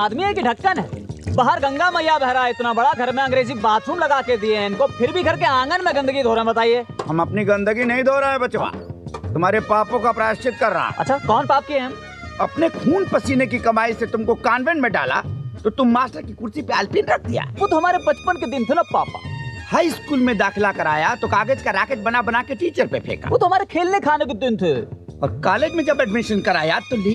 आदमी है कि ढक्कन है? बाहर गंगा मैया बह रहा है इतना बड़ा, घर में अंग्रेजी बाथरूम लगा के दिए हैं इनको, फिर भी घर के आंगन में गंदगी धो रहे हैं। बताइए। हम अपनी गंदगी नहीं धो रहे हैं बचवा, तुम्हारे पापों का प्रायश्चित कर रहा। अच्छा, कौन पाप किए हैं? अपने खून पसीने की कमाई से तुमको कॉन्वेंट में डाला तो तुम मास्टर की कुर्सी पे अल्पिन रख दिया। वो तो हमारे बचपन के दिन थे ना पापा। हाई स्कूल में दाखिला कराया तो कागज का रैकेट बना बना के टीचर पे फेंका। वो तो हमारे खेलने खाने के दिन थे। और कॉलेज में जब एडमिशन कराया तो